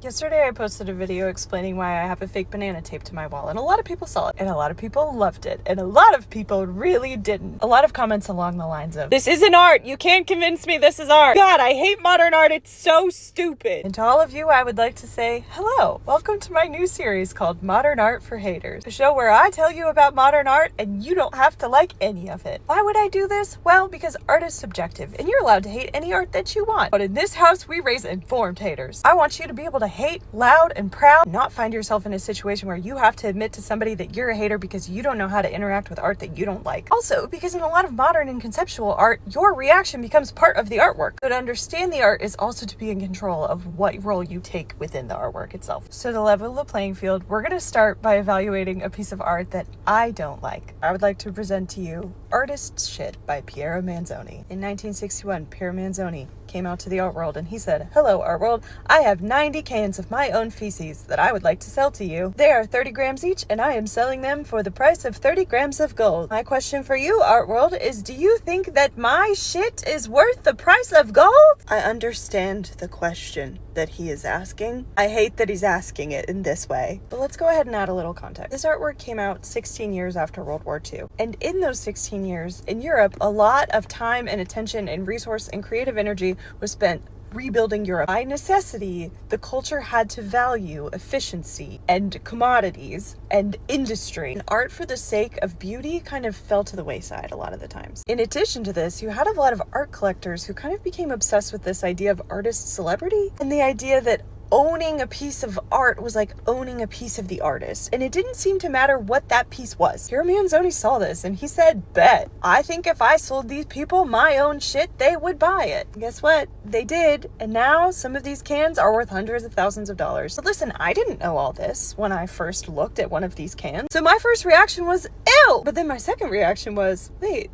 Yesterday I posted a video explaining why I have a fake banana taped to my wall, and a lot of people saw it, and a lot of people loved it, and a lot of people really didn't. A lot of comments along the lines of, "This isn't art, you can't convince me this is art. God, I hate modern art, it's so stupid." And to all of you, I would like to say, hello, welcome to my new series called Modern Art for Haters, a show where I tell you about modern art and you don't have to like any of it. Why would I do this? Well, because art is subjective, and you're allowed to hate any art that you want. But in this house, we raise informed haters. I want you to be able to hate loud and proud, not find yourself in a situation where you have to admit to somebody that you're a hater because you don't know how to interact with art that you don't like. Also, because in a lot of modern and conceptual art, your reaction becomes part of the artwork. So to understand the art is also to be in control of what role you take within the artwork itself. So to level the playing field, we're going to start by evaluating a piece of art that I don't like. I would like to present to you Artist's Shit by Piero Manzoni. In 1961, Piero Manzoni came out to the art world and he said, "Hello, art world. I have 90 cans of my own feces that I would like to sell to you. They are 30 grams each and I am selling them for the price of 30 grams of gold. My question for you, art world, is do you think that my shit is worth the price of gold?" I understand the question that he is asking. I hate that he's asking it in this way. But let's go ahead and add a little context. This artwork came out 16 years after World War II. And in those 16 years, in Europe, a lot of time and attention and resource and creative energy was spent rebuilding Europe. By necessity, the culture had to value efficiency and commodities and industry. And art for the sake of beauty kind of fell to the wayside a lot of the times. In addition to this, you had a lot of art collectors who kind of became obsessed with this idea of artist celebrity and the idea that owning a piece of art was like owning a piece of the artist. And it didn't seem to matter what that piece was. Piero Manzoni saw this and he said, "Bet. I think if I sold these people my own shit, they would buy it." And guess what? They did. And now some of these cans are worth hundreds of thousands of dollars. But listen, I didn't know all this when I first looked at one of these cans. So my first reaction was, ew! But then my second reaction was, wait,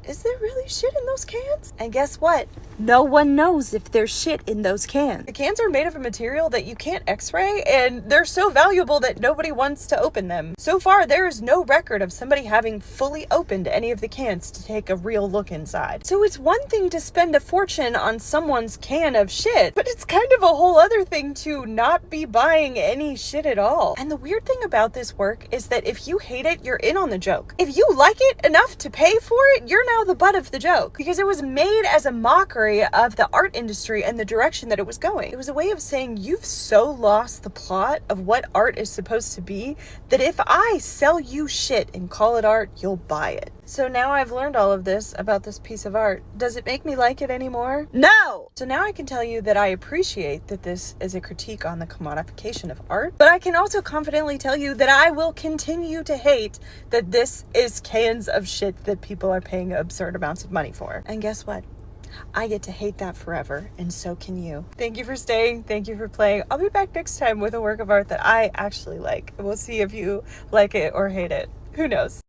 is there really shit in those cans? And guess what? No one knows if there's shit in those cans. The cans are made of a material that you can't x-ray, and they're so valuable that nobody wants to open them. So far, there is no record of somebody having fully opened any of the cans to take a real look inside. So it's one thing to spend a fortune on someone's can of shit, but it's kind of a whole other thing to not be buying any shit at all. And the weird thing about this work is that if you hate it, you're in on the joke. If you like it enough to pay for it, you're now the butt of the joke, because it was made as a mockery of the art industry and the direction that it was going. It was a way of saying you've so lost the plot of what art is supposed to be that if I sell you shit and call it art, you'll buy it. So now I've learned all of this about this piece of art. Does it make me like it anymore? No! So now I can tell you that I appreciate that this is a critique on the commodification of art, but I can also confidently tell you that I will continue to hate that this is cans of shit that people are paying absurd amounts of money for. And guess what? I get to hate that forever, and so can you. Thank you for staying. Thank you for playing. I'll be back next time with a work of art that I actually like. We'll see if you like it or hate it. Who knows?